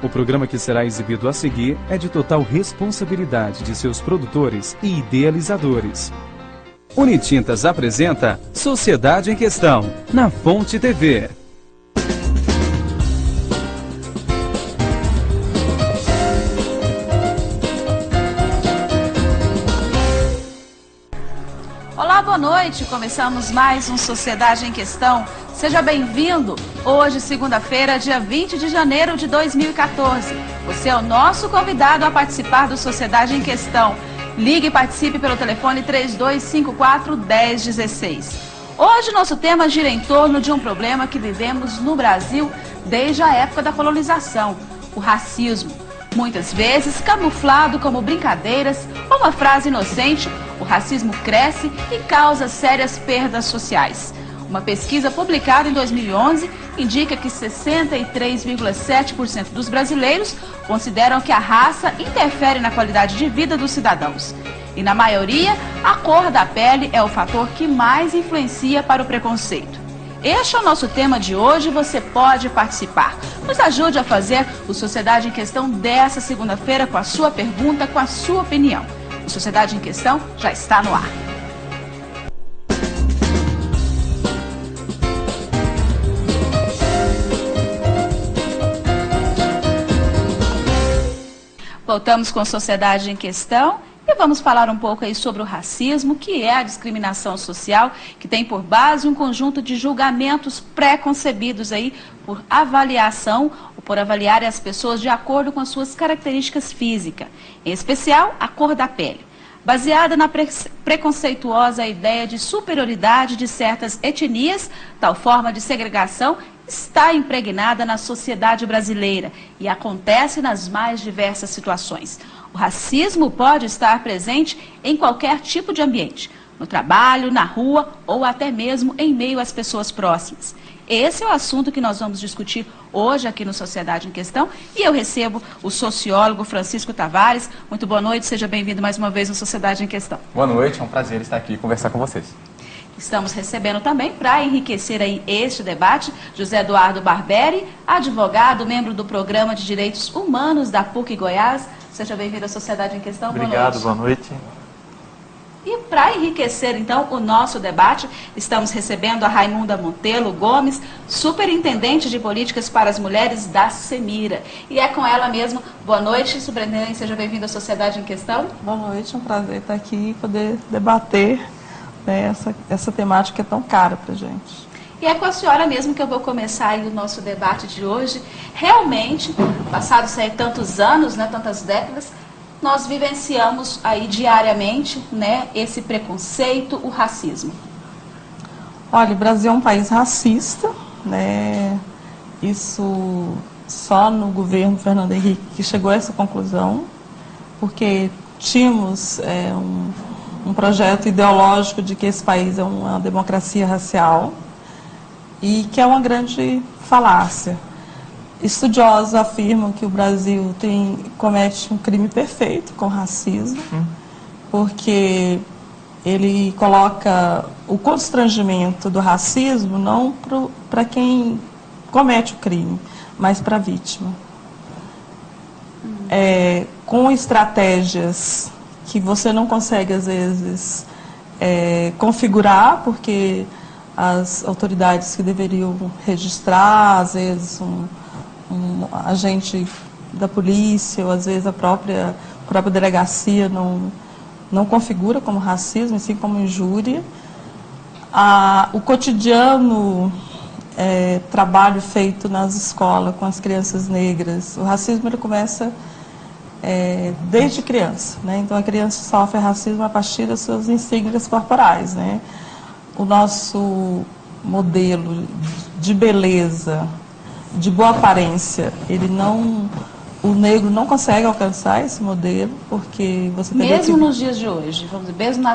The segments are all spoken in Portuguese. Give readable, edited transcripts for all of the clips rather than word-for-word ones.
O programa que será exibido a seguir é de total responsabilidade de seus produtores e idealizadores. Unitintas apresenta Sociedade em Questão, na Fonte TV. Olá, boa noite. Começamos mais um Sociedade em Questão. Seja bem-vindo. Hoje, segunda-feira, dia 20 de janeiro de 2014. Você é o nosso convidado a participar do Sociedade em Questão. Ligue e participe pelo telefone 3254-1016. Hoje, nosso tema gira em torno de um problema que vivemos no Brasil desde a época da colonização: o racismo. Muitas vezes camuflado como brincadeiras ou uma frase inocente, o racismo cresce e causa sérias perdas sociais. Uma pesquisa publicada em 2011 indica que 63,7% dos brasileiros consideram que a raça interfere na qualidade de vida dos cidadãos. E na maioria, a cor da pele é o fator que mais influencia para o preconceito. Este é o nosso tema de hoje e você pode participar. Nos ajude a fazer o Sociedade em Questão dessa segunda-feira com a sua pergunta, com a sua opinião. O Sociedade em Questão já está no ar. Voltamos com a Sociedade em Questão e vamos falar um pouco aí sobre o racismo, que é a discriminação social, que tem por base um conjunto de julgamentos pré-concebidos aí por avaliação, ou por avaliar as pessoas de acordo com as suas características físicas, em especial a cor da pele. Baseada na preconceituosa ideia de superioridade de certas etnias, tal forma de segregação está impregnada na sociedade brasileira e acontece nas mais diversas situações. O racismo pode estar presente em qualquer tipo de ambiente, no trabalho, na rua ou até mesmo em meio às pessoas próximas. Esse é o assunto que nós vamos discutir hoje aqui no Sociedade em Questão e eu recebo o sociólogo Francisco Tavares. Muito boa noite, seja bem-vindo mais uma vez no Sociedade em Questão. Boa noite, é um prazer estar aqui e conversar com vocês. Estamos recebendo também, para enriquecer aí este debate, José Eduardo Barberi, advogado, membro do Programa de Direitos Humanos da PUC Goiás. Seja bem-vindo à Sociedade em Questão. Obrigado, boa noite. E para enriquecer, então, o nosso debate, estamos recebendo a Raimunda Montelo Gomes, superintendente de políticas para as mulheres da Semira. E é com ela mesmo. Boa noite, superintendente, seja bem-vindo à Sociedade em Questão. Boa noite, é um prazer estar aqui e poder debater, né, essa temática que é tão cara para a gente. E é com a senhora mesmo que eu vou começar aí o nosso debate de hoje. Realmente, passados aí tantos anos, né, tantas décadas, nós vivenciamos aí diariamente, né, esse preconceito, o racismo. Olha, o Brasil é um país racista, né? Isso só no governo Fernando Henrique que chegou a essa conclusão, porque tínhamos um projeto ideológico de que esse país é uma democracia racial e que é uma grande falácia. Estudiosos afirmam que o Brasil comete um crime perfeito com racismo, porque ele coloca o constrangimento do racismo não para quem comete o crime, mas para a vítima. Com estratégias que você não consegue, às vezes, configurar, porque as autoridades que deveriam registrar, às vezes, um agente da polícia, ou às vezes a própria delegacia não configura como racismo, assim como injúria. O cotidiano trabalho feito nas escolas com as crianças negras, o racismo ele começa desde criança, né? Então a criança sofre racismo a partir das suas insígnias corporais, né? O nosso modelo de beleza, de boa aparência, o negro não consegue alcançar esse modelo, porque você tem mesmo nos dias de hoje, vamos dizer, mesmo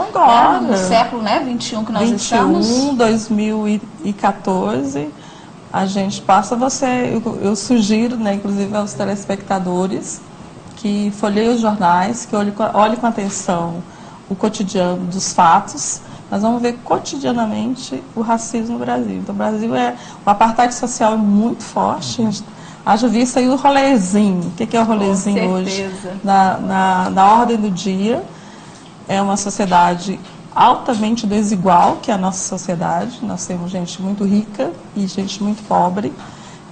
agora, no século, né, 21 que nós estamos. 2014, a gente passa eu sugiro, né, inclusive aos telespectadores, que folheiem os jornais, que olhem com atenção o cotidiano dos fatos. Nós vamos ver cotidianamente o racismo no Brasil. Então, o Brasil o apartheid social é muito forte. haja vista aí o rolezinho. O que é o rolezinho hoje? Na ordem do dia, é uma sociedade altamente desigual, que é a nossa sociedade. Nós temos gente muito rica e gente muito pobre,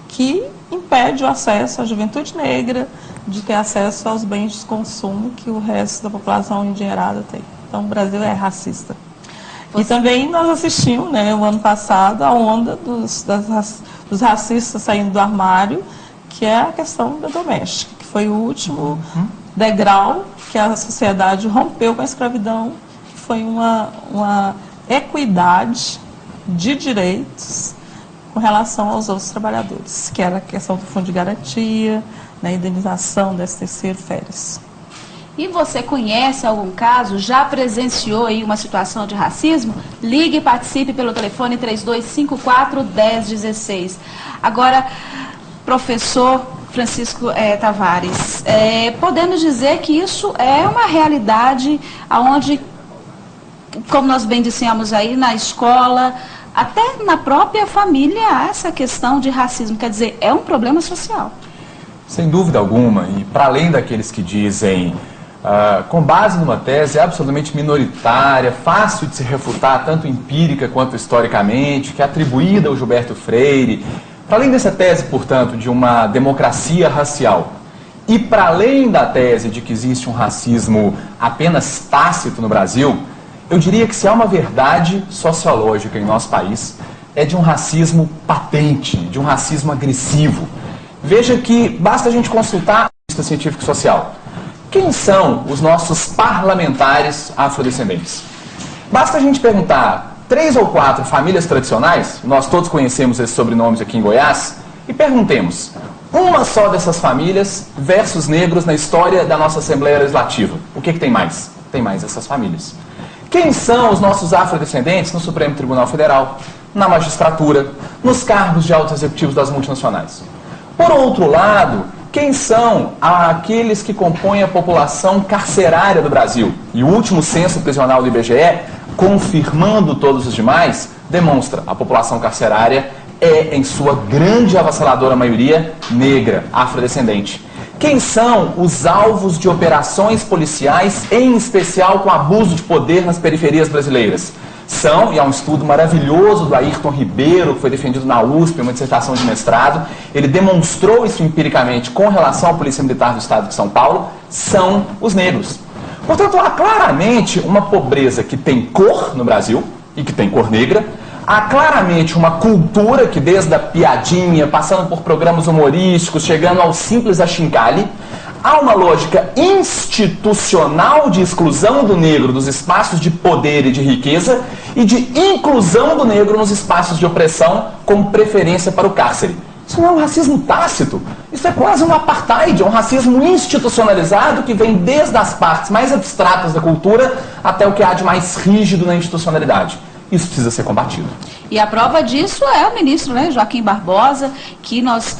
que impede o acesso à juventude negra de ter acesso aos bens de consumo que o resto da população endinheirada tem. Então, o Brasil é racista. E também nós assistimos, né, o ano passado, a onda dos racistas saindo do armário, que é a questão da doméstica, que foi o último degrau que a sociedade rompeu com a escravidão, que foi uma equidade de direitos com relação aos outros trabalhadores, que era a questão do fundo de garantia, né, indenização, 13º, férias. E você conhece algum caso, já presenciou aí uma situação de racismo? Ligue e participe pelo telefone 3254-1016. Agora, professor Francisco Tavares, podemos dizer que isso é uma realidade onde, como nós bem dissemos aí, na escola, até na própria família, há essa questão de racismo. Quer dizer, é um problema social. Sem dúvida alguma, e para além daqueles que dizem, com base numa tese absolutamente minoritária, fácil de se refutar, tanto empírica quanto historicamente, que é atribuída ao Gilberto Freire, para além dessa tese, portanto, de uma democracia racial, e para além da tese de que existe um racismo apenas tácito no Brasil, eu diria que se há uma verdade sociológica em nosso país, é de um racismo patente, de um racismo agressivo. Veja que basta a gente consultar a lista científica e social. Quem são os nossos parlamentares afrodescendentes? Basta a gente perguntar 3 ou 4 famílias tradicionais, nós todos conhecemos esses sobrenomes aqui em Goiás, e perguntemos, uma só dessas famílias versus negros na história da nossa Assembleia Legislativa. O que tem mais? Tem mais essas famílias. Quem são os nossos afrodescendentes no Supremo Tribunal Federal, na magistratura, nos cargos de altos executivos das multinacionais? Por outro lado, quem são aqueles que compõem a população carcerária do Brasil? E o último censo prisional do IBGE, confirmando todos os demais, demonstra a população carcerária é, em sua grande e avassaladora maioria, negra, afrodescendente. Quem são os alvos de operações policiais, em especial com abuso de poder nas periferias brasileiras? São, e há um estudo maravilhoso do Ayrton Ribeiro, que foi defendido na USP, uma dissertação de mestrado, ele demonstrou isso empiricamente com relação à Polícia Militar do Estado de São Paulo, são os negros. Portanto, há claramente uma pobreza que tem cor no Brasil, e que tem cor negra. Há claramente uma cultura que, desde a piadinha, passando por programas humorísticos, chegando ao simples achincalhe, há uma lógica institucional de exclusão do negro dos espaços de poder e de riqueza e de inclusão do negro nos espaços de opressão, com preferência para o cárcere. Isso não é um racismo tácito, isso é quase um apartheid, é um racismo institucionalizado que vem desde as partes mais abstratas da cultura até o que há de mais rígido na institucionalidade. Isso precisa ser combatido. E a prova disso é o ministro, né, Joaquim Barbosa, que nós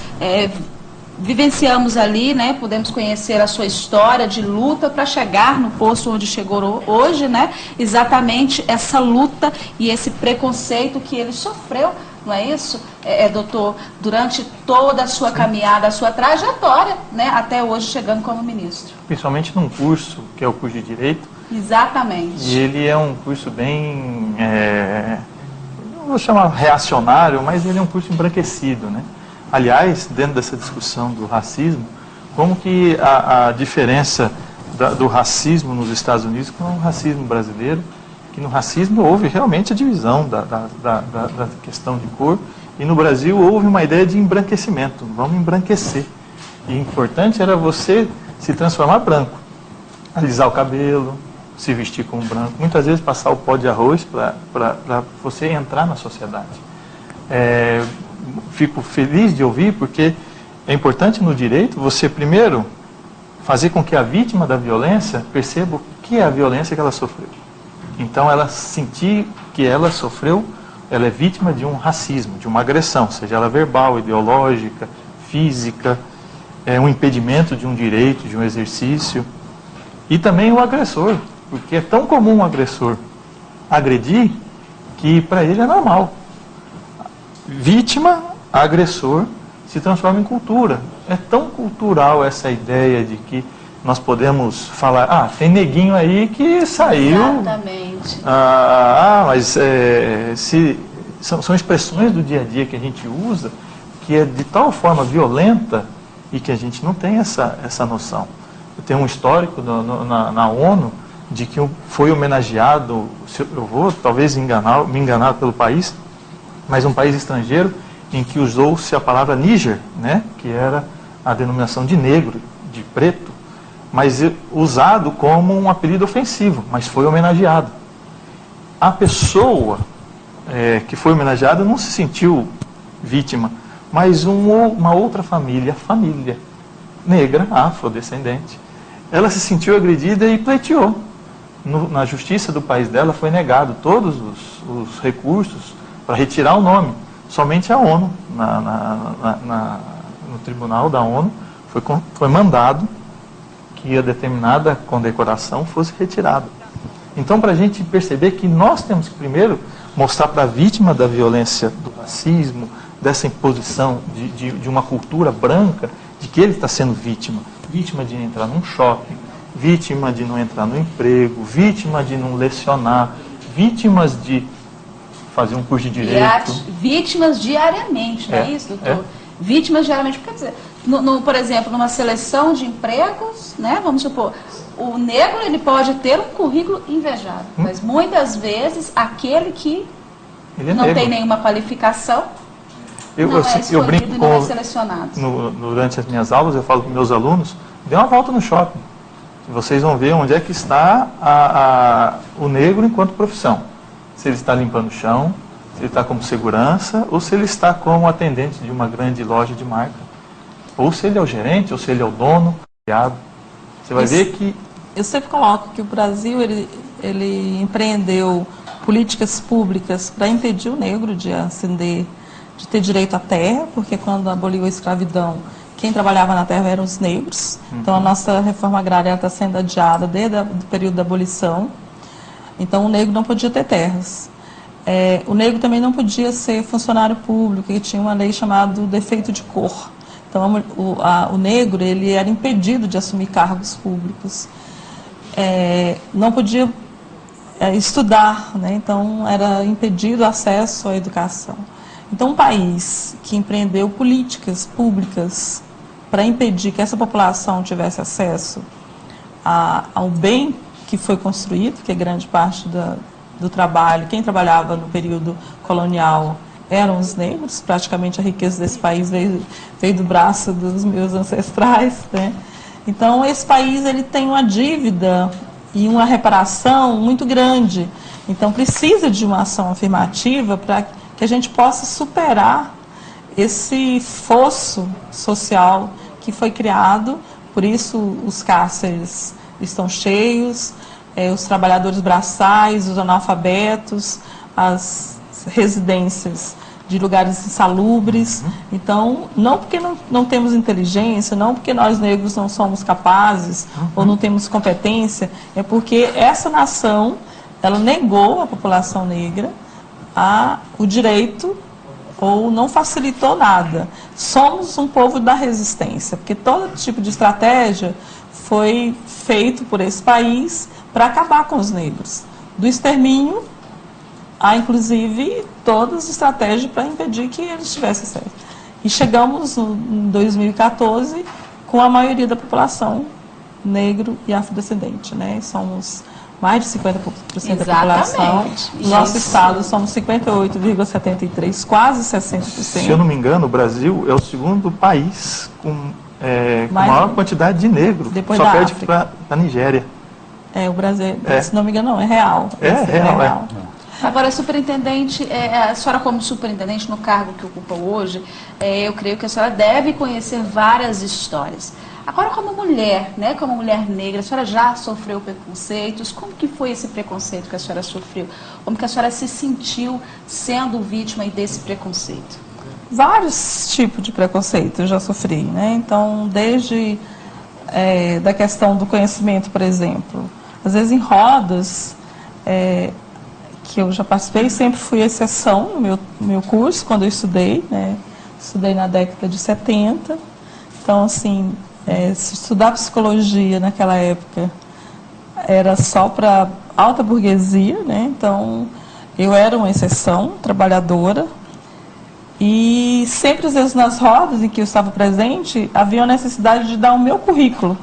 vivenciamos ali, né, pudemos conhecer a sua história de luta para chegar no posto onde chegou hoje, né, exatamente essa luta e esse preconceito que ele sofreu, não é isso, doutor, durante toda a sua caminhada, a sua trajetória, né, até hoje chegando como ministro. Principalmente num curso, que é o curso de Direito. Exatamente. E ele é um curso bem, não vou chamar reacionário, mas ele é um curso embranquecido, né? Aliás, dentro dessa discussão do racismo, como que a diferença do racismo nos Estados Unidos com o racismo brasileiro, que no racismo houve realmente a divisão da questão de cor, e no Brasil houve uma ideia de embranquecimento, vamos embranquecer. E o importante era você se transformar branco, alisar o cabelo, se vestir como branco, muitas vezes passar o pó de arroz para você entrar na sociedade. Fico feliz de ouvir, porque é importante no direito você primeiro fazer com que a vítima da violência perceba o que é a violência que ela sofreu. Então ela sentir que ela sofreu, ela é vítima de um racismo, de uma agressão, seja ela verbal, ideológica, física, um impedimento de um direito, de um exercício. E também o agressor, porque é tão comum o agressor agredir que para ele é normal. Vítima, agressor, se transforma em cultura. É tão cultural essa ideia de que nós podemos falar, tem neguinho aí que saiu. Exatamente. Mas são expressões do dia a dia que a gente usa que é de tal forma violenta e que a gente não tem essa noção. Eu tenho um histórico na ONU de que foi homenageado, eu vou talvez me enganar pelo país, mas um país estrangeiro em que usou-se a palavra Níger, né, que era a denominação de negro, de preto, mas usado como um apelido ofensivo, mas foi homenageado. A pessoa que foi homenageada não se sentiu vítima, mas uma outra família negra, afrodescendente, ela se sentiu agredida e pleiteou. Na justiça do país dela foi negado todos os recursos para retirar o nome. Somente a ONU, no tribunal da ONU, foi mandado que a determinada condecoração fosse retirada. Então, para a gente perceber que nós temos que primeiro mostrar para a vítima da violência do racismo, dessa imposição de uma cultura branca, de que ele está sendo vítima de entrar num shopping, vítima de não entrar no emprego, vítima de não lecionar, vítimas de fazer um curso de direito. Vítimas diariamente, não é isso, doutor? Vítimas diariamente, quer dizer, por exemplo, numa seleção de empregos, né, vamos supor, o negro ele pode ter um currículo invejável, mas muitas vezes aquele que não tem nenhuma qualificação eu brinco não é selecionado. Durante as minhas aulas, eu falo para meus alunos, dê uma volta no shopping. Vocês vão ver onde é que está o negro enquanto profissão. Se ele está limpando o chão, se ele está como segurança, ou se ele está como atendente de uma grande loja de marca. Ou se ele é o gerente, ou se ele é o dono, criado. Você vai ver que... Eu sempre coloco que o Brasil, ele empreendeu políticas públicas para impedir o negro de ascender, de ter direito à terra, porque quando aboliu a escravidão, quem trabalhava na terra eram os negros. Então a nossa reforma agrária está sendo adiada desde o período da abolição. Então o negro não podia ter terras. O negro também não podia ser funcionário público, e tinha uma lei chamada defeito de cor. Então o negro ele era impedido de assumir cargos públicos. Não podia estudar, né? Então era impedido o acesso à educação. Então um país que empreendeu políticas públicas para impedir que essa população tivesse acesso ao bem que foi construído, que é grande parte do trabalho, quem trabalhava no período colonial eram os negros, praticamente a riqueza desse país veio do braço dos meus ancestrais, né? Então esse país ele tem uma dívida e uma reparação muito grande, então precisa de uma ação afirmativa para que a gente possa superar esse fosso social que foi criado, por isso os cárceres estão cheios, os trabalhadores braçais, os analfabetos, as residências de lugares insalubres. Então, não porque não temos inteligência, não porque nós negros não somos capazes ou não temos competência, é porque essa nação, ela negou à população negra o direito ou não facilitou nada. Somos um povo da resistência, porque todo tipo de estratégia foi feito por esse país para acabar com os negros. Do extermínio, há inclusive todas as estratégias para impedir que eles tivessem acesso. E chegamos em 2014 com a maioria da população negro e afrodescendente, né? Somos mais de 50% da população. No nosso estado somos 58,73%, quase 60%. Se eu não me engano, o Brasil é o segundo país com maior quantidade de negro. Depois só da perde África. para a Nigéria. O Brasil, se não me engano, não, é real. É real. Agora, superintendente, a senhora como superintendente no cargo que ocupa hoje, eu creio que a senhora deve conhecer várias histórias. Agora, como mulher, né, como mulher negra, a senhora já sofreu preconceitos? Como que foi esse preconceito que a senhora sofreu? Como que a senhora se sentiu sendo vítima desse preconceito? Vários tipos de preconceito eu já sofri, né? Então, desde da questão do conhecimento, por exemplo, às vezes em rodas que eu já participei, sempre fui exceção no meu curso, quando eu estudei, né? estudei na década de 70. Então, assim, estudar psicologia naquela época era só para alta burguesia, né? Então, eu era uma exceção, trabalhadora. E sempre, às vezes, nas rodas em que eu estava presente, havia a necessidade de dar o meu currículo.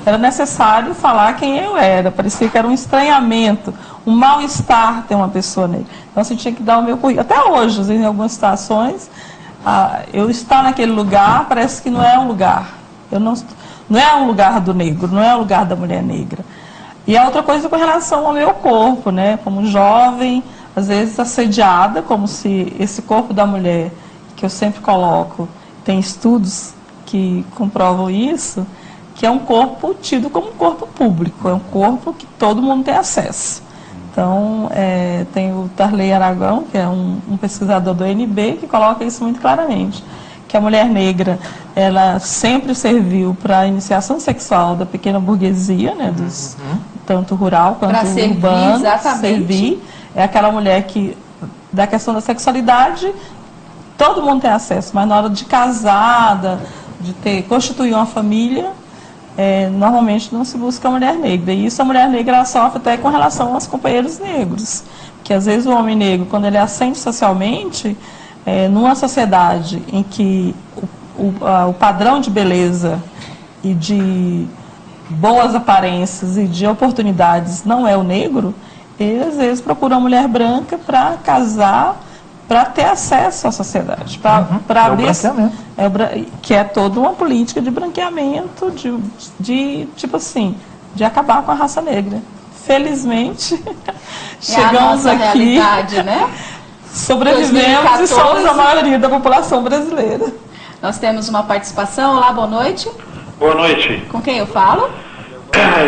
Era necessário falar quem eu era. Parecia que era um estranhamento, um mal-estar ter uma pessoa negra. Então, você tinha que dar o meu currículo. Até hoje, em algumas situações, eu estar naquele lugar parece que não é um lugar. Não é um lugar do negro, não é um lugar da mulher negra. E a outra coisa com relação ao meu corpo, né? Como jovem, às vezes assediada, como se esse corpo da mulher, que eu sempre coloco, tem estudos que comprovam isso, que é um corpo tido como um corpo público, é um corpo que todo mundo tem acesso. Então, tem o Tarley Aragão, que é um pesquisador do UNB, que coloca isso muito claramente, que a mulher negra, ela sempre serviu para a iniciação sexual da pequena burguesia, né, tanto rural quanto urbano, exatamente. servir. É aquela mulher que, da questão da sexualidade, todo mundo tem acesso, mas na hora de casada, de constituir uma família, normalmente não se busca a mulher negra. E isso a mulher negra ela sofre até com relação aos companheiros negros. Que às vezes o homem negro, quando ele ascende socialmente, numa sociedade em que o padrão de beleza e de boas aparências e de oportunidades não é o negro, ele às vezes procura uma mulher branca para casar, para ter acesso à sociedade, para abrir, que é toda uma política de branqueamento, de tipo assim, de acabar com a raça negra. Felizmente, chegamos a nossa aqui, realidade, né? Sobrevivemos 2014, e somos a maioria da população brasileira. Nós temos uma participação. Olá, boa noite. Boa noite. Com quem eu falo?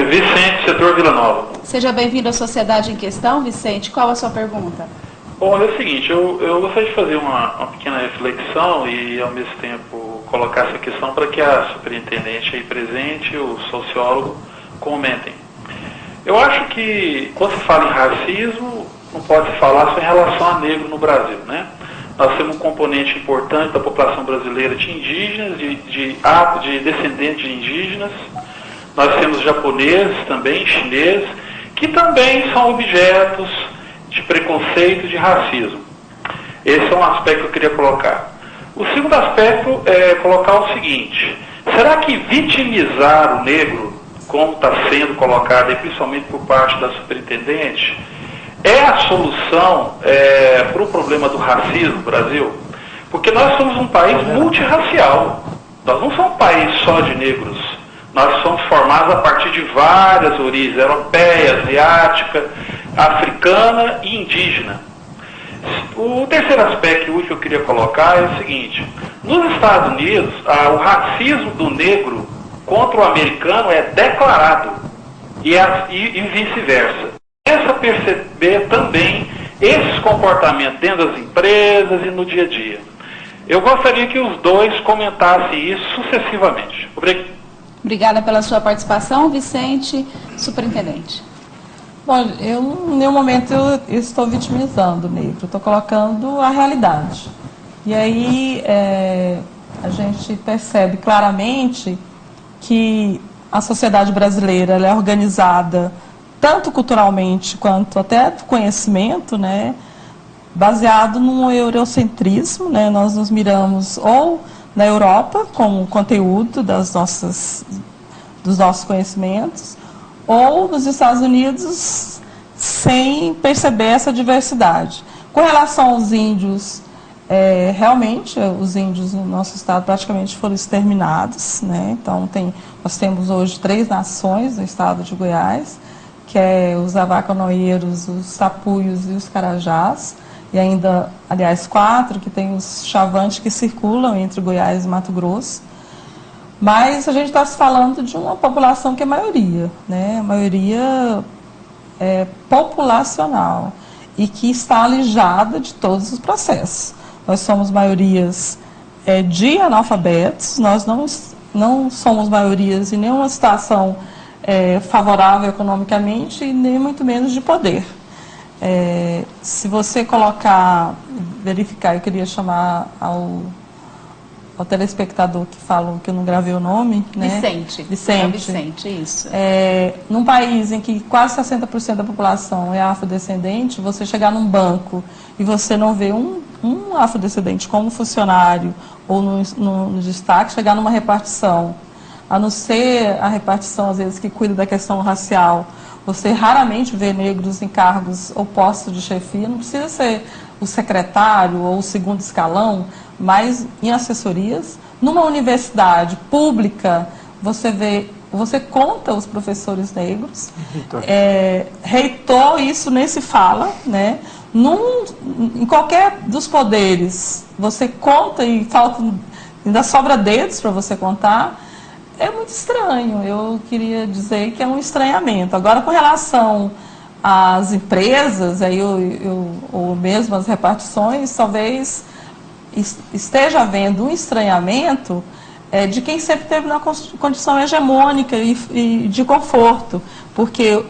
Vicente, setor Vila Nova. Seja bem-vindo à Sociedade em Questão, Vicente. Qual a sua pergunta? Bom, é o seguinte, eu gostaria de fazer uma pequena reflexão e, ao mesmo tempo, colocar essa questão para que a superintendente aí presente, o sociólogo, comentem. Eu acho que, quando se fala em racismo, não pode se falar só em relação a negro no Brasil, né? Nós temos um componente importante da população brasileira de indígenas, de descendentes de indígenas. Nós temos japoneses também, chineses, que também são objetos de preconceito, de racismo. Esse é um aspecto que eu queria colocar. O segundo aspecto é colocar o seguinte: será que vitimizar o negro, como está sendo colocado, e principalmente por parte da superintendente, é a solução para o problema do racismo no Brasil? Porque nós somos um país multirracial. Nós não somos um país só de negros. Nós somos formados a partir de várias origens, europeia, asiática, africana e indígena. O terceiro aspecto útil que eu queria colocar é o seguinte: nos Estados Unidos, o racismo do negro contra o americano é declarado, e vice-versa. Essa perceber também esses comportamentos dentro das empresas e no dia a dia. Eu gostaria que os dois comentassem isso sucessivamente. Obrigada pela sua participação, Vicente. Superintendente. Bom, eu, em nenhum momento, eu estou vitimizando o negro, estou colocando a realidade. E aí a gente percebe claramente que a sociedade brasileira ela é organizada tanto culturalmente quanto até do conhecimento, né, baseado no eurocentrismo, né, nós nos miramos ou na Europa como conteúdo dos nossos conhecimentos, ou nos Estados Unidos sem perceber essa diversidade. Com relação aos índios, realmente os índios no nosso estado praticamente foram exterminados, né? Então nós temos hoje 3 nações no estado de Goiás, que é os avacanoeiros, os tapuios e os carajás, e ainda, aliás, 4, que tem os chavantes que circulam entre Goiás e Mato Grosso. Mas a gente está se falando de uma população que é maioria, né? A maioria populacional e que está alijada de todos os processos. Nós somos maiorias de analfabetos, nós não somos maiorias em nenhuma situação favorável economicamente e nem muito menos de poder. Se você verificar, eu queria chamar ao telespectador que falou que eu não gravei o nome, né? Vicente, isso. Num país em que quase 60% da população é afrodescendente, você chegar num banco e você não vê um afrodescendente como funcionário ou no destaque, chegar numa repartição, a não ser a repartição, às vezes, que cuida da questão racial, você raramente vê negros em cargos ou postos de chefia, não precisa ser o secretário ou o segundo escalão, mas em assessorias. Numa universidade pública, você conta os professores negros, reitor, isso nem se fala, né? Em qualquer dos poderes, você conta e ainda sobra dedos para você contar. É muito estranho, eu queria dizer que é um estranhamento. Agora, com relação às empresas, ou mesmo as repartições, talvez esteja havendo um estranhamento de quem sempre teve na condição hegemônica e de conforto, porque,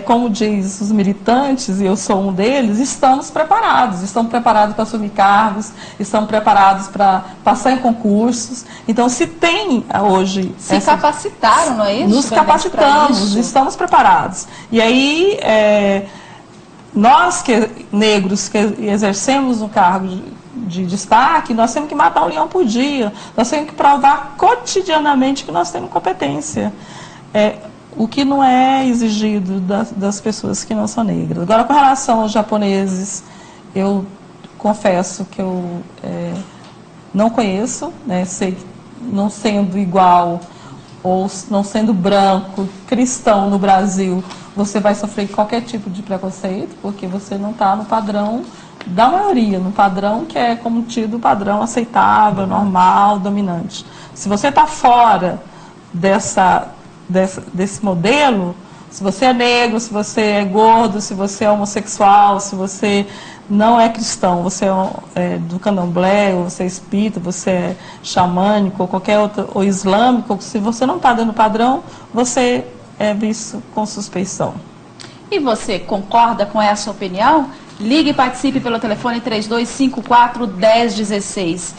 como diz os militantes, e eu sou um deles, estamos preparados para assumir cargos, estamos preparados para passar em concursos. Então, se tem hoje... capacitaram, não é isso? Nos capacitamos, estamos preparados. E aí, nós, negros, que exercemos um cargo de destaque, nós temos que matar um leão por dia, nós temos que provar cotidianamente que nós temos competência. O que não é exigido das pessoas que não são negras. Agora, com relação aos japoneses, eu confesso que eu não conheço, né? Sei que não sendo igual ou não sendo branco, cristão no Brasil, você vai sofrer qualquer tipo de preconceito, porque você não está no padrão da maioria, no padrão que é como tido o padrão aceitável, normal, dominante. Se você está fora desse modelo, se você é negro, se você é gordo, se você é homossexual, se você não é cristão, você é do candomblé, ou você é espírita, você é xamânico, ou qualquer outro, ou islâmico, se você não está dando padrão, você é visto com suspeição. E você concorda com essa opinião? Ligue e participe pelo telefone 3254-1016.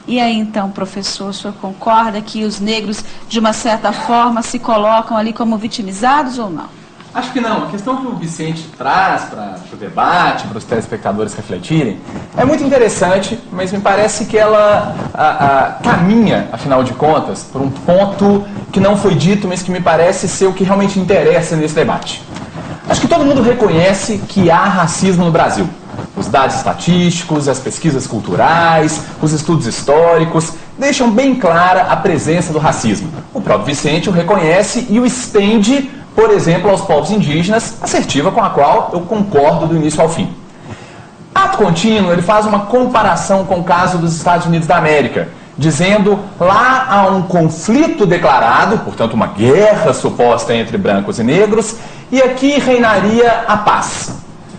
E aí, então, professor, o senhor concorda que os negros, de uma certa forma, se colocam ali como vitimizados ou não? Acho que não. A questão que o Vicente traz para o debate, para os telespectadores refletirem, é muito interessante, mas me parece que ela caminha, afinal de contas, por um ponto que não foi dito, mas que me parece ser o que realmente interessa nesse debate. Acho que todo mundo reconhece que há racismo no Brasil. Os dados estatísticos, as pesquisas culturais, os estudos históricos deixam bem clara a presença do racismo. O próprio Vicente o reconhece e o estende, por exemplo, aos povos indígenas, assertiva com a qual eu concordo do início ao fim. Ato contínuo, ele faz uma comparação com o caso dos Estados Unidos da América, dizendo lá há um conflito declarado, portanto uma guerra suposta entre brancos e negros, e aqui reinaria a paz.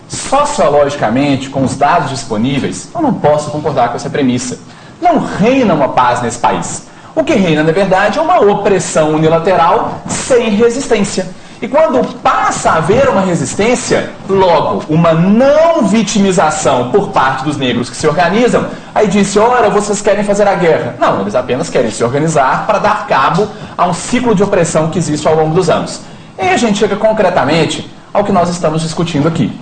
Sociologicamente, com os dados disponíveis, eu não posso concordar com essa premissa. Não reina uma paz nesse país. O que reina, na verdade, é uma opressão unilateral sem resistência. E quando passa a haver uma resistência, logo, uma não vitimização por parte dos negros que se organizam, aí disse, ora, vocês querem fazer a guerra. Não, eles apenas querem se organizar para dar cabo a um ciclo de opressão que existe ao longo dos anos. E aí a gente chega concretamente ao que nós estamos discutindo aqui.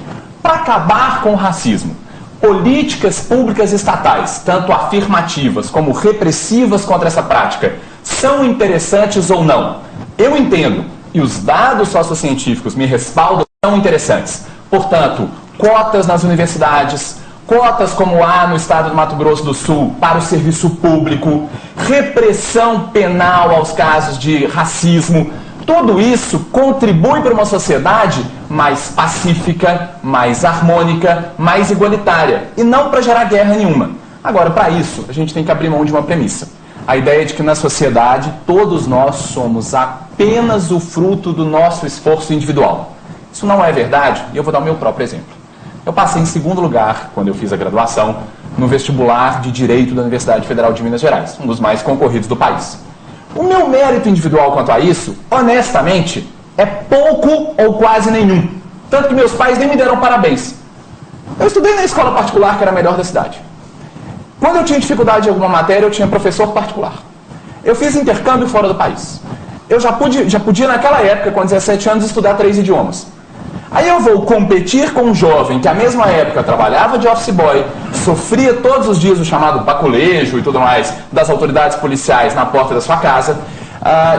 Para acabar com o racismo, políticas públicas estatais, tanto afirmativas como repressivas contra essa prática, são interessantes ou não? Eu entendo, e os dados sociocientíficos me respaldam, são interessantes. Portanto, cotas nas universidades, cotas como há no estado do Mato Grosso do Sul para o serviço público, repressão penal aos casos de racismo, tudo isso contribui para uma sociedade mais pacífica, mais harmônica, mais igualitária, e não para gerar guerra nenhuma. Agora, para isso, a gente tem que abrir mão de uma premissa. A ideia de que na sociedade todos nós somos apenas o fruto do nosso esforço individual. Isso não é verdade, e eu vou dar o meu próprio exemplo. Eu passei em segundo lugar, quando eu fiz a graduação, no vestibular de Direito da Universidade Federal de Minas Gerais, um dos mais concorridos do país. O meu mérito individual quanto a isso, honestamente, é pouco ou quase nenhum. Tanto que meus pais nem me deram parabéns. Eu estudei na escola particular que era a melhor da cidade. Quando eu tinha dificuldade em alguma matéria, eu tinha professor particular. Eu fiz intercâmbio fora do país. Eu já podia naquela época, com 17 anos, estudar 3 idiomas. Aí eu vou competir com um jovem que, à mesma época, trabalhava de office boy, sofria todos os dias o chamado baculejo e tudo mais das autoridades policiais na porta da sua casa,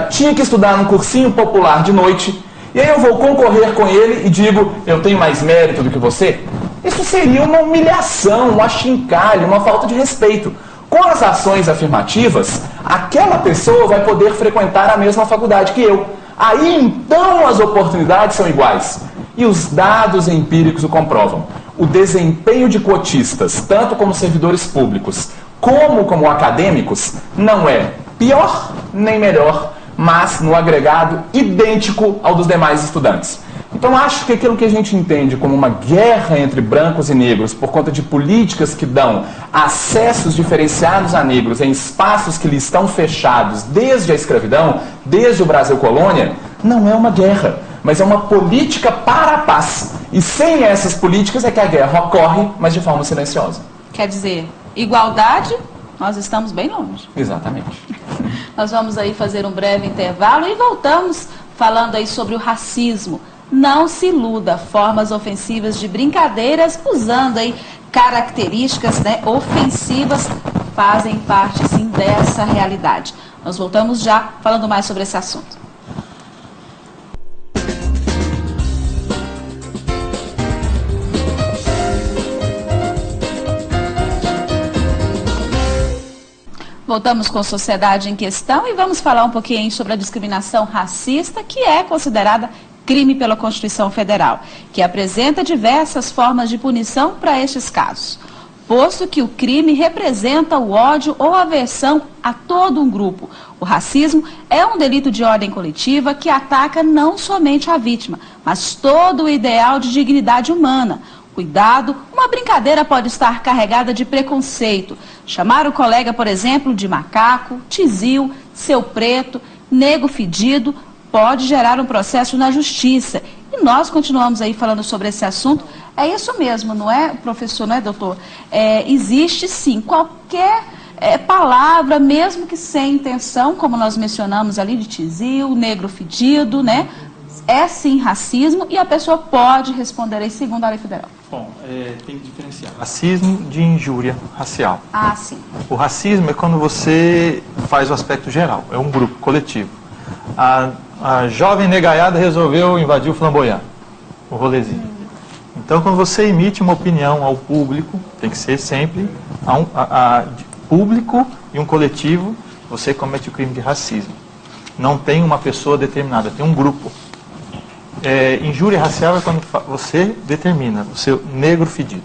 tinha que estudar num cursinho popular de noite, e aí eu vou concorrer com ele e digo, eu tenho mais mérito do que você? Isso seria uma humilhação, um achincalho, uma falta de respeito. Com as ações afirmativas, aquela pessoa vai poder frequentar a mesma faculdade que eu. Aí então as oportunidades são iguais. E os dados empíricos o comprovam. O desempenho de cotistas, tanto como servidores públicos, como acadêmicos, não é pior nem melhor, mas no agregado idêntico ao dos demais estudantes. Então acho que aquilo que a gente entende como uma guerra entre brancos e negros por conta de políticas que dão acessos diferenciados a negros em espaços que lhes estão fechados desde a escravidão, desde o Brasil colônia, não é uma guerra, mas é uma política para a paz. E sem essas políticas é que a guerra ocorre, mas de forma silenciosa. Quer dizer, igualdade, nós estamos bem longe. Exatamente. Nós vamos aí fazer um breve intervalo e voltamos falando aí sobre o racismo. Não se iluda, formas ofensivas de brincadeiras usando aí características, né, ofensivas fazem parte sim dessa realidade. Nós voltamos já falando mais sobre esse assunto. Voltamos com Sociedade em Questão e vamos falar um pouquinho sobre a discriminação racista, que é considerada crime pela Constituição Federal, que apresenta diversas formas de punição para estes casos, posto que o crime representa o ódio ou aversão a todo um grupo. O racismo é um delito de ordem coletiva que ataca não somente a vítima, mas todo o ideal de dignidade humana. Cuidado, uma brincadeira pode estar carregada de preconceito. Chamar o colega, por exemplo, de macaco, tizil, seu preto, nego fedido, pode gerar um processo na justiça. E nós continuamos aí falando sobre esse assunto. É isso mesmo, não é, professor, não é, doutor? Existe sim, qualquer palavra, mesmo que sem intenção, como nós mencionamos ali, de tizil, negro fedido, né? É sim racismo e a pessoa pode responder aí segundo a lei federal. Bom, tem que diferenciar racismo de injúria racial. Ah, sim. O racismo é quando você faz o aspecto geral, é um grupo coletivo. A jovem negaiada resolveu invadir o Flamboyant, o rolezinho. Então, quando você emite uma opinião ao público, tem que ser sempre público e um coletivo, você comete o crime de racismo. Não tem uma pessoa determinada, tem um grupo. Injúria racial é quando você determina o seu negro fedido.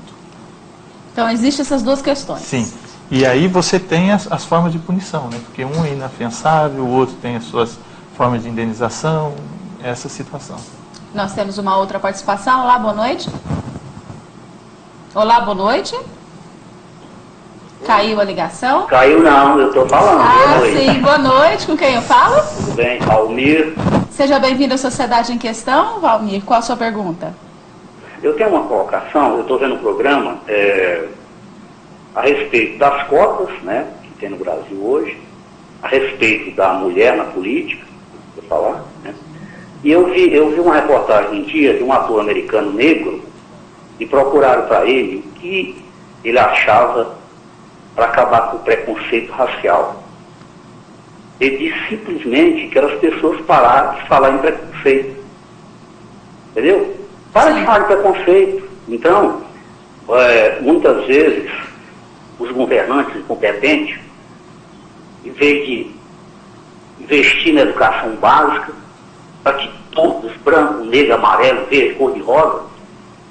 Então, existem essas duas questões. Sim. E aí você tem as formas de punição, né? Porque um é inafiançável, o outro tem as suas formas de indenização, essa situação. Nós temos uma outra participação. Olá, boa noite. Olá, boa noite. Caiu a ligação? Caiu não, eu estou falando. Ah, sim, boa noite. Com quem eu falo? Tudo bem, Almir. Seja bem-vindo à Sociedade em Questão, Valmir. Qual a sua pergunta? Eu tenho uma colocação, eu estou vendo um programa a respeito das cotas, né, que tem no Brasil hoje, a respeito da mulher na política, vou falar, né? E eu vi uma reportagem um dia de um ator americano negro e procuraram para ele o que ele achava para acabar com o preconceito racial. Ele disse simplesmente que as pessoas pararam de falar em preconceito. Entendeu? Para de falar em preconceito. Então, muitas vezes, os governantes incompetentes, em vez de investir na educação básica, para que todos, branco, negro, amarelo, verde, cor de rosa,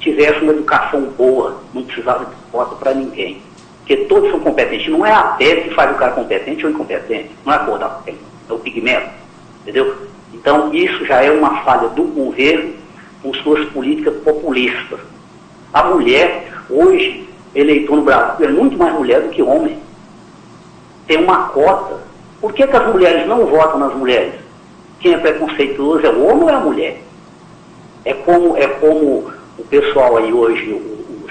tivessem uma educação boa, não precisava de cota para ninguém. Porque todos são competentes. Não é a pele que faz o cara competente ou incompetente. Não é a cor da pele, é o pigmento. Entendeu? Então, isso já é uma falha do governo com suas políticas populistas. A mulher, hoje, eleitor no Brasil, é muito mais mulher do que homem. Tem uma cota. Por que as mulheres não votam nas mulheres? Quem é preconceituoso é o homem ou é a mulher? É como o pessoal aí hoje, o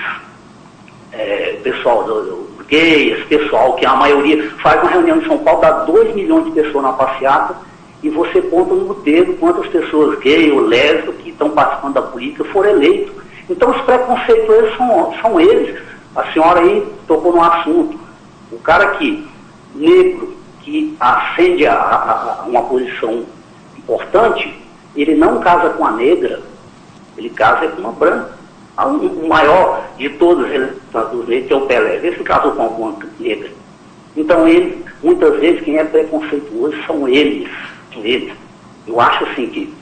pessoal do gays, pessoal, que a maioria faz uma reunião em São Paulo, dá 2 milhões de pessoas na passeata, e você conta no dedo quantas pessoas gays ou lésbicas que estão participando da política foram eleitos. Então os preconceituosos são eles. A senhora aí tocou no assunto. O cara negro, que ascende a uma posição importante, ele não casa com a negra, ele casa com uma branca. O maior de todos os negros, que é o Pelé, esse casou com alguma negra. Então ele, muitas vezes, quem é preconceituoso são eles. Eu acho assim que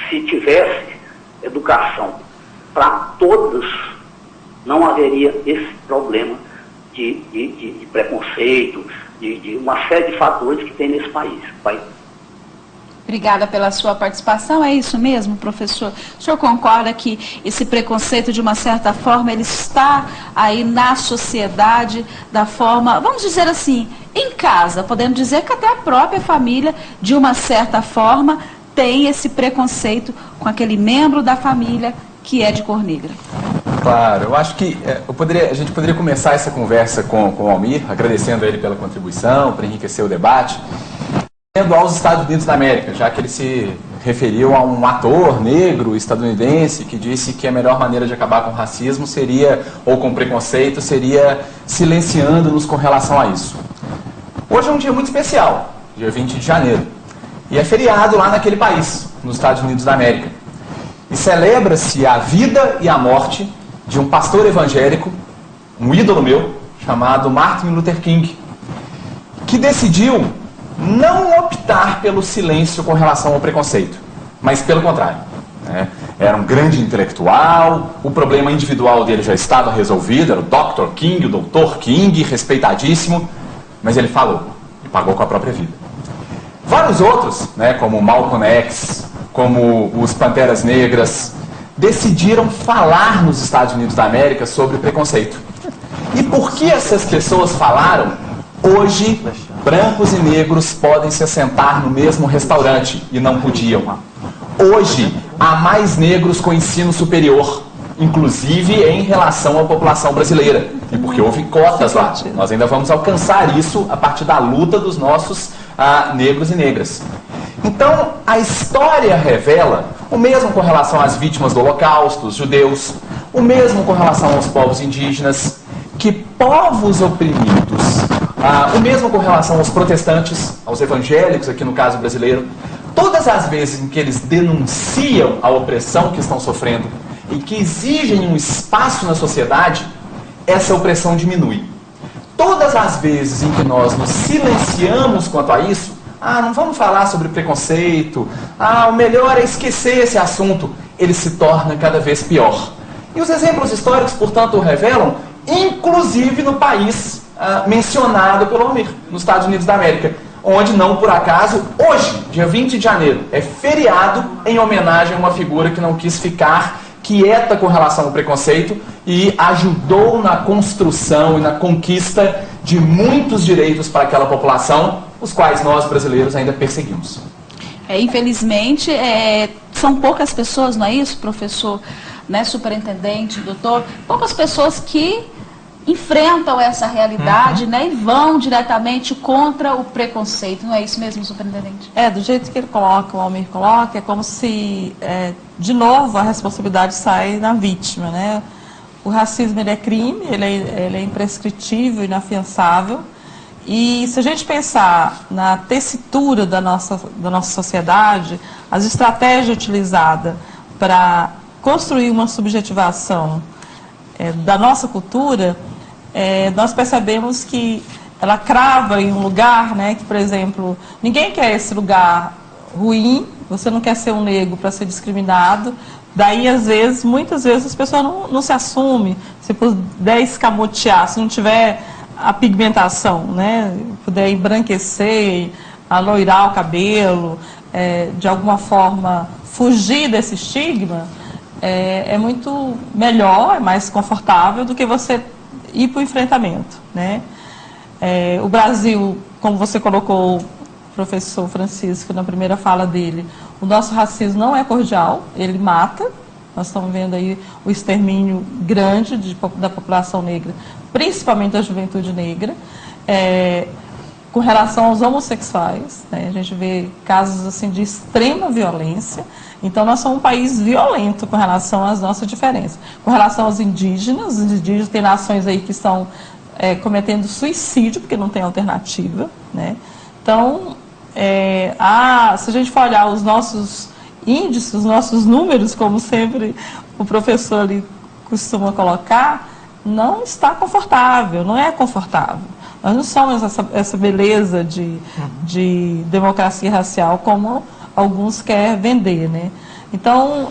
se tivesse educação para todos, não haveria esse problema de preconceito, de uma série de fatores que tem nesse país. Obrigada pela sua participação. É isso mesmo, professor? O senhor concorda que esse preconceito, de uma certa forma, ele está aí na sociedade da forma, vamos dizer assim, em casa? Podemos dizer que até a própria família, de uma certa forma, tem esse preconceito com aquele membro da família que é de cor negra. Claro, eu acho que a gente poderia começar essa conversa com o Almir, agradecendo a ele pela contribuição, para enriquecer o debate, aos Estados Unidos da América, já que ele se referiu a um ator negro estadunidense que disse que a melhor maneira de acabar com o racismo seria, ou com o preconceito, seria silenciando-nos com relação a isso. Hoje é um dia muito especial, dia 20 de janeiro, e é feriado lá naquele país, nos Estados Unidos da América. E celebra-se a vida e a morte de um pastor evangélico, um ídolo meu, chamado Martin Luther King, que decidiu não optar pelo silêncio com relação ao preconceito, mas pelo contrário. Era um grande intelectual, o problema individual dele já estava resolvido, era o Dr. King, o Dr. King, respeitadíssimo, mas ele falou, e pagou com a própria vida. Vários outros, como Malcolm X, como os Panteras Negras, decidiram falar nos Estados Unidos da América sobre o preconceito. E por que essas pessoas falaram? Hoje, brancos e negros podem se assentar no mesmo restaurante e não podiam. Hoje, há mais negros com ensino superior, inclusive em relação à população brasileira. E porque houve cotas lá. Nós ainda vamos alcançar isso a partir da luta dos nossos negros e negras. Então, a história revela o mesmo com relação às vítimas do Holocausto, os judeus, o mesmo com relação aos povos indígenas, que povos oprimidos, o mesmo com relação aos protestantes, aos evangélicos, aqui no caso brasileiro, todas as vezes em que eles denunciam a opressão que estão sofrendo e que exigem um espaço na sociedade, essa opressão diminui. Todas as vezes em que nós nos silenciamos quanto a isso, não vamos falar sobre preconceito, o melhor é esquecer esse assunto, ele se torna cada vez pior. E os exemplos históricos, portanto, revelam, inclusive no país mencionado pelo Almir, nos Estados Unidos da América, onde, não por acaso, hoje, dia 20 de janeiro, é feriado em homenagem a uma figura que não quis ficar quieta com relação ao preconceito e ajudou na construção e na conquista de muitos direitos para aquela população, os quais nós, brasileiros, ainda perseguimos. Infelizmente, são poucas pessoas, não é isso, professor, superintendente, doutor? Poucas pessoas que enfrentam essa realidade, e vão diretamente contra o preconceito. Não é isso mesmo, superintendente? Do jeito que ele coloca, o Almir coloca, é como se, de novo, a responsabilidade sai na vítima, O racismo, ele é crime, ele é imprescritível, inafiançável. E se a gente pensar na tessitura da nossa sociedade, as estratégias utilizadas para construir uma subjetivação da nossa cultura, nós percebemos que ela crava em um lugar, que, por exemplo, ninguém quer esse lugar ruim, você não quer ser um negro para ser discriminado, daí, muitas vezes, as pessoas não se assumem, se puder escamotear, se não tiver a pigmentação, puder embranquecer, aloirar o cabelo, de alguma forma fugir desse estigma, é muito melhor, é mais confortável do que você ir para o enfrentamento, o Brasil, como você colocou, professor Francisco, na primeira fala dele, o nosso racismo não é cordial, ele mata. Nós estamos vendo aí o extermínio grande da população negra principalmente da juventude negra, com relação aos homossexuais, né? A gente vê casos assim de extrema violência. Então nós somos um país violento com relação às nossas diferenças. Com relação aos indígenas, os indígenas tem nações aí que estão cometendo suicídio porque não tem alternativa, né? Então, se a gente for olhar os nossos índices, os nossos números, como sempre o professor ali costuma colocar, não está confortável, não é confortável. Nós não somos essa beleza de democracia racial como alguns querem vender, né? Então,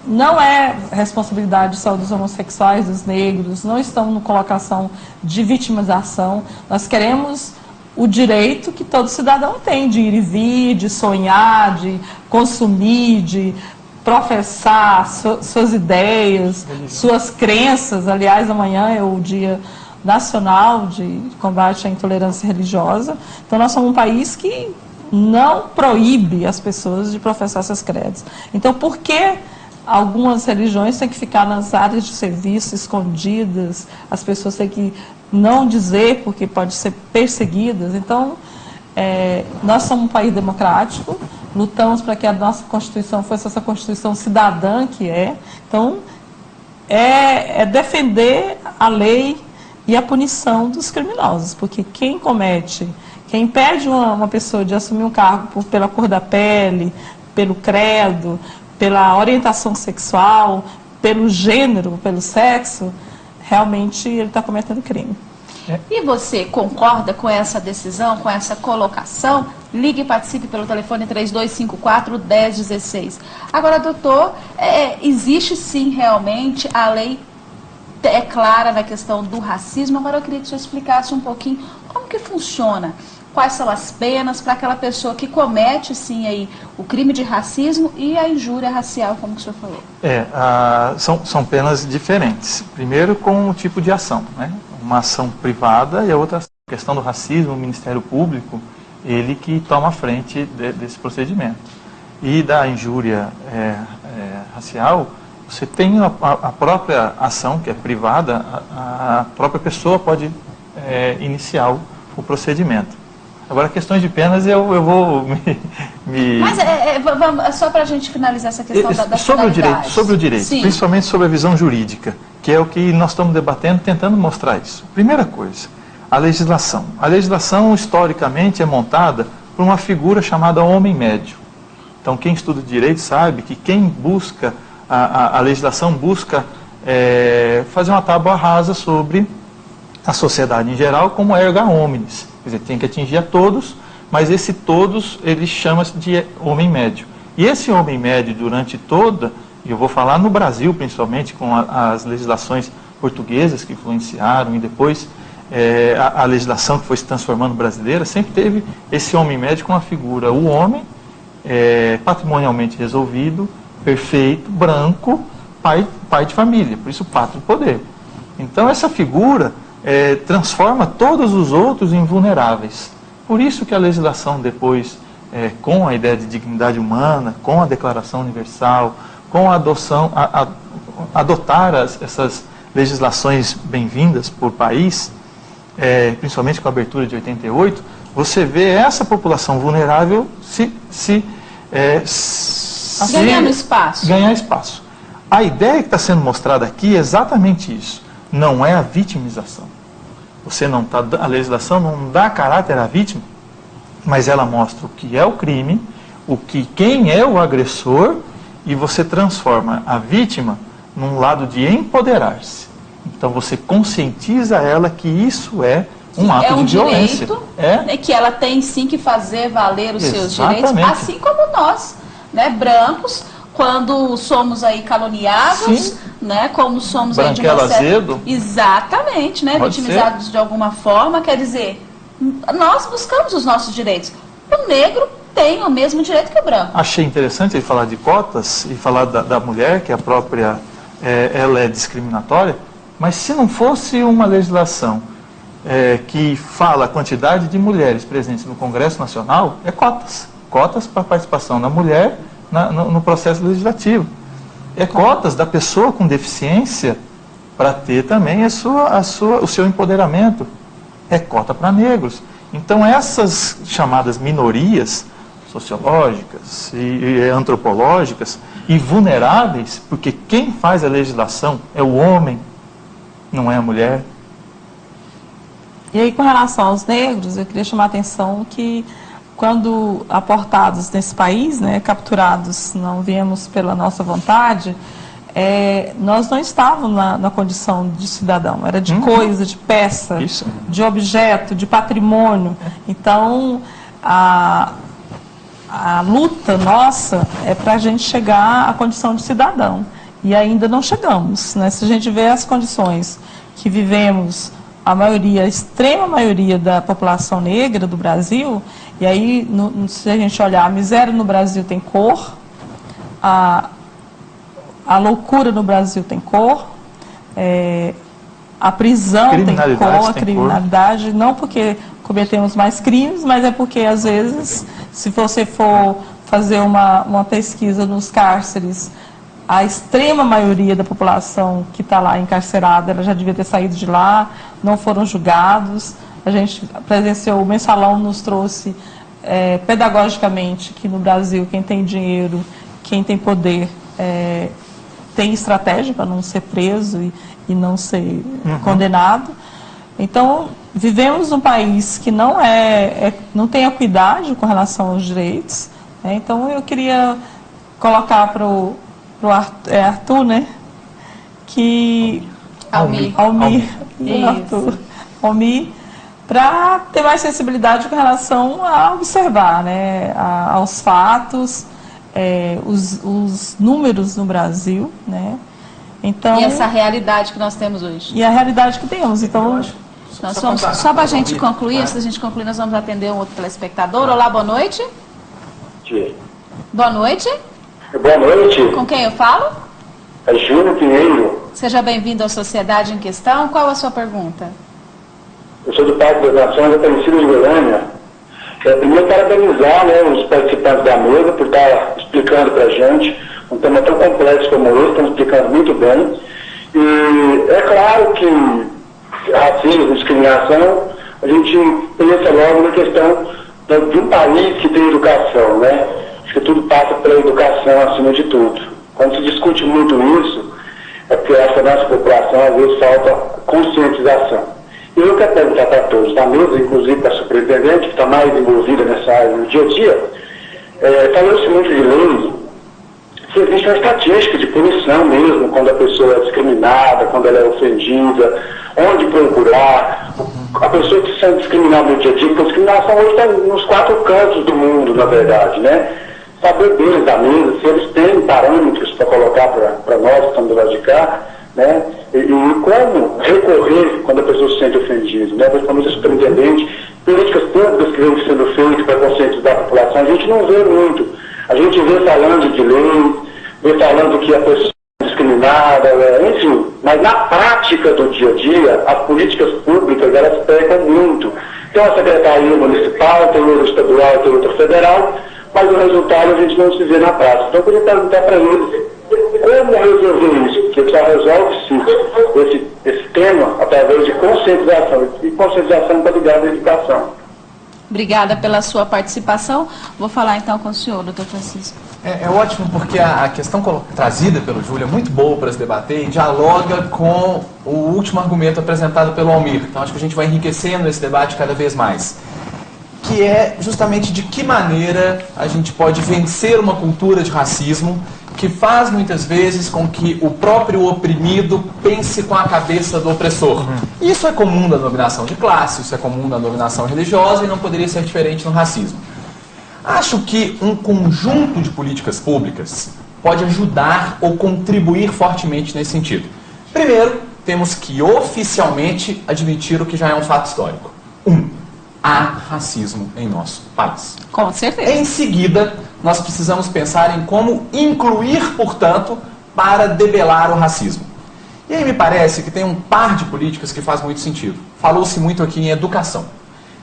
não é responsabilidade só dos homossexuais, dos negros, não estamos na colocação de vitimização. Nós queremos o direito que todo cidadão tem de ir e vir, de sonhar, de consumir, de professar suas ideias, suas crenças. Aliás, amanhã é o Dia Nacional de Combate à Intolerância Religiosa. Então, nós somos um país que não proíbe as pessoas de professar seus credos. Então, por que algumas religiões têm que ficar nas áreas de serviço, escondidas, as pessoas têm que não dizer porque pode ser perseguidas? Então, nós somos um país democrático, lutamos para que a nossa Constituição fosse essa Constituição cidadã que é. Então, é defender a lei e a punição dos criminosos, porque quem impede uma pessoa de assumir um cargo pela cor da pele, pelo credo, pela orientação sexual, pelo gênero, pelo sexo, realmente ele está cometendo crime. E você concorda com essa decisão, com essa colocação? Ligue e participe pelo telefone 3254-1016. Agora, doutor, existe sim realmente a lei clara na questão do racismo. Agora eu queria que o senhor explicasse um pouquinho como que funciona. Quais são as penas para aquela pessoa que comete, sim, aí, o crime de racismo e a injúria racial, como o senhor falou? São penas diferentes. Primeiro, com o tipo de ação, né? Uma ação privada e a outra ação. A questão do racismo, o Ministério Público, ele que toma a frente desse procedimento. E da injúria racial, você tem a própria ação, que é privada, a própria pessoa pode iniciar o procedimento. Agora, questões de penas, eu vou me... Mas só para a gente finalizar essa questão da sobre o direito, sim, principalmente sobre a visão jurídica, que é o que nós estamos debatendo, tentando mostrar isso. Primeira coisa, a legislação. A legislação, historicamente, é montada por uma figura chamada homem médio. Então, quem estuda direito sabe que quem busca, a legislação busca fazer uma tábua rasa sobre a sociedade em geral, como erga omnes. Quer dizer, tem que atingir a todos, mas esse todos, ele chama-se de homem médio. E esse homem médio, durante toda, e eu vou falar no Brasil, principalmente, com as legislações portuguesas que influenciaram, e depois a legislação que foi se transformando brasileira, sempre teve esse homem médio com a figura, o homem, patrimonialmente resolvido, perfeito, branco, pai de família, por isso pátrio poder. Então essa figura transforma todos os outros em vulneráveis. Por isso que a legislação depois, com a ideia de dignidade humana, com a Declaração Universal, com a adoção, adotar essas legislações bem-vindas por país, principalmente com a abertura de 88, você vê essa população vulnerável ganhando espaço. Ganhar espaço. A ideia que está sendo mostrada aqui é exatamente isso. Não é a vitimização. A legislação não dá caráter à vítima, mas ela mostra o que é o crime, quem é o agressor, e você transforma a vítima num lado de empoderar-se. Então você conscientiza ela que isso é um ato de violência. Que ela tem sim que fazer valer os seus direitos, assim como nós, né, brancos, quando somos aí caluniados, né, como somos aí de uma azedo. Exatamente, né, vitimizados de alguma forma, quer dizer, nós buscamos os nossos direitos. O negro tem o mesmo direito que o branco. Achei interessante ele falar de cotas e falar da mulher, que a própria, ela é discriminatória, mas se não fosse uma legislação que fala a quantidade de mulheres presentes no Congresso Nacional, cotas. Cotas para a participação da mulher no processo legislativo. Cotas da pessoa com deficiência para ter também o seu empoderamento. É cota para negros. Então essas chamadas minorias sociológicas e antropológicas e vulneráveis, porque quem faz a legislação é o homem, não é a mulher. E aí, com relação aos negros, eu queria chamar a atenção que quando aportados nesse país, né, capturados, não viemos pela nossa vontade, nós não estávamos na condição de cidadão, era de coisa, de peça, Isso. de objeto, de patrimônio. Então, a luta nossa é para a gente chegar à condição de cidadão. E ainda não chegamos, né? Se a gente vê as condições que vivemos, a extrema maioria da população negra do Brasil, e aí, se a gente olhar, a miséria no Brasil tem cor, a loucura no Brasil tem cor, a prisão tem cor, a criminalidade, não porque cometemos mais crimes, mas é porque, às vezes, se você for fazer uma pesquisa nos cárceres, a extrema maioria da população que está lá encarcerada, ela já devia ter saído de lá, não foram julgados. A gente presenciou, o Mensalão nos trouxe pedagogicamente que no Brasil quem tem dinheiro, quem tem poder, tem estratégia para não ser preso e não ser condenado. Então, vivemos num país que não tem equidade com relação aos direitos, né? Então, eu queria colocar para o Arthur, né? Que Almir, para ter mais sensibilidade com relação a observar, né? Aos fatos, os números no Brasil, né? Então, e essa realidade que nós temos hoje. E a realidade que temos. Então, só para a gente concluir, antes da gente concluir, nós vamos atender um outro telespectador. Olá, boa noite. Boa noite. Boa noite. Com quem eu falo? É Júnior Pinheiro. Seja bem-vindo à Sociedade em Questão. Qual a sua pergunta? Eu sou do Parque das Nações, Aparecida de Goiânia. Primeiro, parabenizar, né, os participantes da mesa por estar explicando para a gente um tema tão complexo como esse, estão explicando muito bem. E é claro que racismo, discriminação, a gente pensa logo na questão de um país que tem educação, né? Acho que tudo passa pela educação acima de tudo. Quando se discute muito isso, é porque essa nossa população às vezes falta conscientização. E eu quero perguntar para todos da mesa, inclusive para a superintendente, que está mais envolvida nessa área no dia a dia, falou-se muito de lei, se existe uma estatística de punição mesmo, quando a pessoa é discriminada, quando ela é ofendida, onde procurar, a pessoa que se sente discriminada no dia a dia, porque a discriminação hoje está nos 4 cantos do mundo, na verdade, né? Saber deles da mesa, se eles têm parâmetros para colocar para nós que estamos do lado de cá, né? E como recorrer quando a pessoa se sente ofendida, né? Principalmente a superintendente, políticas públicas que vêm sendo feitas para conscientizar a população, a gente não vê muito. A gente vê falando de lei, vê falando que a pessoa é discriminada, enfim, mas na prática do dia a dia, as políticas públicas, elas pecam muito. Tem uma secretaria municipal, tem outra estadual, tem outra federal, mas o resultado a gente não se vê na prática. Então eu queria perguntar para eles como resolver isso, porque só resolve-se esse tema através de conscientização, e conscientização está ligada à educação. Obrigada pela sua participação. Vou falar então com o senhor, doutor Francisco. É ótimo porque a questão trazida pelo Júlio é muito boa para se debater e dialoga com o último argumento apresentado pelo Almir. Então acho que a gente vai enriquecendo esse debate cada vez mais. Que é justamente de que maneira a gente pode vencer uma cultura de racismo que faz muitas vezes com que o próprio oprimido pense com a cabeça do opressor. Isso é comum na dominação de classe, isso é comum na dominação religiosa e não poderia ser diferente no racismo. Acho que um conjunto de políticas públicas pode ajudar ou contribuir fortemente nesse sentido. Primeiro, temos que oficialmente admitir o que já é um fato histórico. Há racismo em nosso país. Com certeza. Em seguida, nós precisamos pensar em como incluir, portanto, para debelar o racismo. E aí me parece que tem um par de políticas que faz muito sentido. Falou-se muito aqui em educação.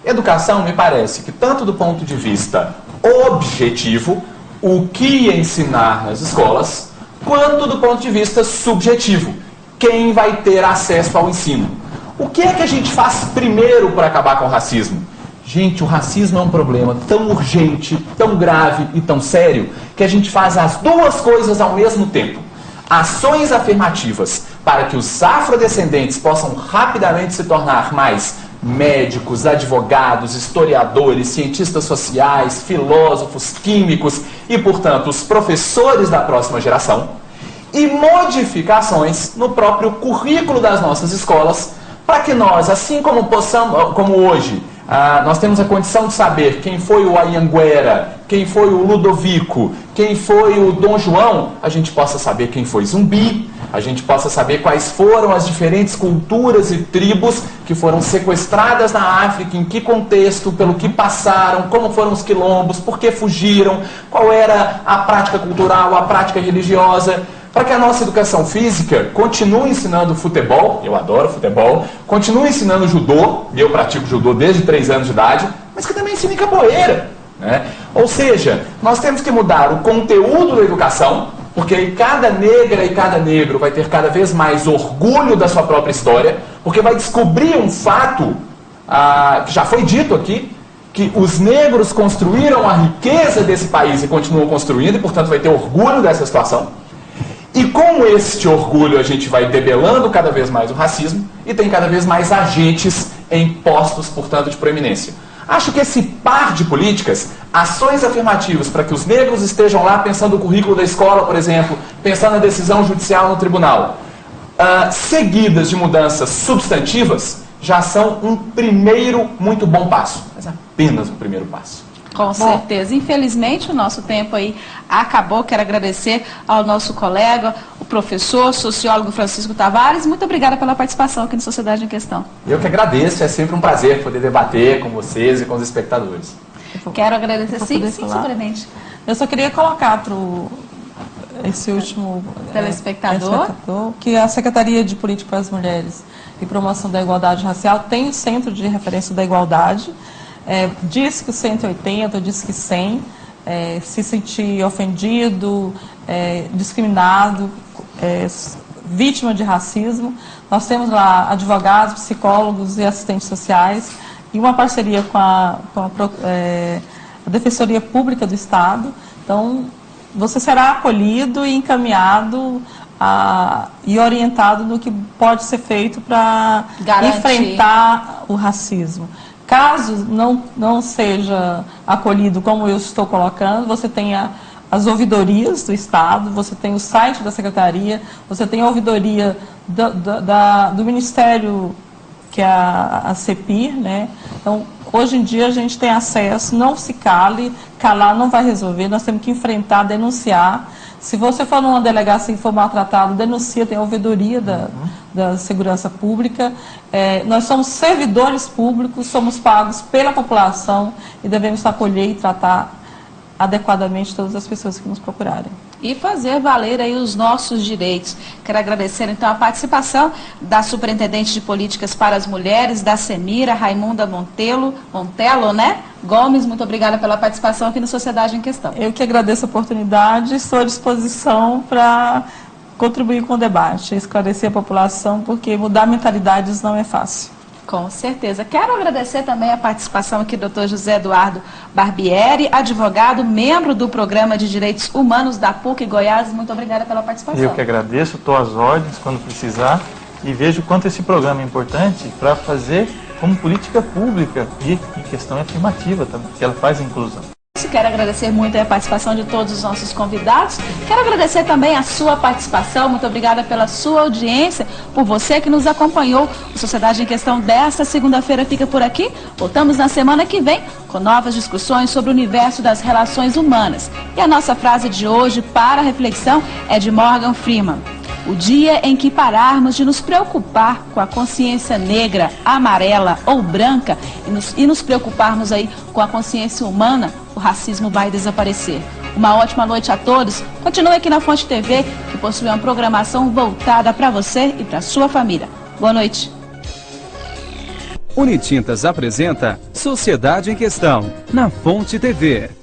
Educação, me parece que tanto do ponto de vista objetivo, o que ensinar nas escolas, quanto do ponto de vista subjetivo, quem vai ter acesso ao ensino. O que é que a gente faz primeiro para acabar com o racismo? Gente, o racismo é um problema tão urgente, tão grave e tão sério, que a gente faz as duas coisas ao mesmo tempo. Ações afirmativas para que os afrodescendentes possam rapidamente se tornar mais médicos, advogados, historiadores, cientistas sociais, filósofos, químicos e, portanto, os professores da próxima geração, e modificações no próprio currículo das nossas escolas, para que nós, assim como hoje, nós temos a condição de saber quem foi o Anhanguera, quem foi o Ludovico, quem foi o Dom João, a gente possa saber quem foi Zumbi, a gente possa saber quais foram as diferentes culturas e tribos que foram sequestradas na África, em que contexto, pelo que passaram, como foram os quilombos, por que fugiram, qual era a prática cultural, a prática religiosa, para que a nossa educação física continue ensinando futebol, eu adoro futebol, continue ensinando judô, eu pratico judô desde 3 anos de idade, mas que também ensine capoeira, né? Ou seja, nós temos que mudar o conteúdo da educação, porque aí cada negra e cada negro vai ter cada vez mais orgulho da sua própria história, porque vai descobrir um fato que já foi dito aqui, que os negros construíram a riqueza desse país e continuam construindo, e portanto vai ter orgulho dessa situação. E com este orgulho a gente vai debelando cada vez mais o racismo e tem cada vez mais agentes em postos, portanto, de proeminência. Acho que esse par de políticas, ações afirmativas para que os negros estejam lá pensando o currículo da escola, por exemplo, pensando na decisão judicial no tribunal, seguidas de mudanças substantivas, já são um primeiro muito bom passo, mas apenas um primeiro passo. Com certeza. Infelizmente, o nosso tempo aí acabou. Quero agradecer ao nosso colega, o professor, sociólogo Francisco Tavares. Muito obrigada pela participação aqui no Sociedade em Questão. Eu que agradeço. É sempre um prazer poder debater com vocês e com os espectadores. Quero agradecer. Sim, simplesmente. Eu só queria colocar para esse último telespectador que a Secretaria de Política para as Mulheres e Promoção da Igualdade Racial tem o Centro de Referência da Igualdade. Diz que 180, diz que 100, se sentir ofendido, discriminado, vítima de racismo. Nós temos lá advogados, psicólogos e assistentes sociais e uma parceria com a Defensoria Pública do Estado. Então, você será acolhido e encaminhado e orientado no que pode ser feito para enfrentar o racismo. Caso não seja acolhido como eu estou colocando, você tem as ouvidorias do Estado, você tem o site da Secretaria, você tem a ouvidoria do Ministério, que é a CEPIR, né? Então, hoje em dia a gente tem acesso, não se cale, calar não vai resolver, nós temos que enfrentar, denunciar. Se você for numa delegacia e for maltratado, denuncia, tem a ouvidoria da segurança pública. Nós somos servidores públicos, somos pagos pela população e devemos acolher e tratar adequadamente todas as pessoas que nos procurarem. E fazer valer aí os nossos direitos. Quero agradecer então a participação da Superintendente de Políticas para as Mulheres, da Semira, Raimunda Montelo, né? Gomes, muito obrigada pela participação aqui no Sociedade em Questão. Eu que agradeço a oportunidade e estou à disposição para contribuir com o debate, esclarecer a população, porque mudar mentalidades não é fácil. Com certeza. Quero agradecer também a participação aqui do Dr. José Eduardo Barbieri, advogado, membro do Programa de Direitos Humanos da PUC Goiás. Muito obrigada pela participação. Eu que agradeço, estou às ordens quando precisar e vejo quanto esse programa é importante para fazer como política pública e em questão afirmativa também, que ela faz a inclusão. Quero agradecer muito a participação de todos os nossos convidados. Quero agradecer também a sua participação. Muito obrigada pela sua audiência, por você que nos acompanhou. O Sociedade em Questão desta segunda-feira fica por aqui. Voltamos na semana que vem com novas discussões sobre o universo das relações humanas. E a nossa frase de hoje para reflexão é de Morgan Freeman. O dia em que pararmos de nos preocupar com a consciência negra, amarela ou branca e nos preocuparmos aí com a consciência humana, o racismo vai desaparecer. Uma ótima noite a todos. Continue aqui na Fonte TV, que possui uma programação voltada para você e para sua família. Boa noite. Unitintas apresenta Sociedade em Questão, na Fonte TV.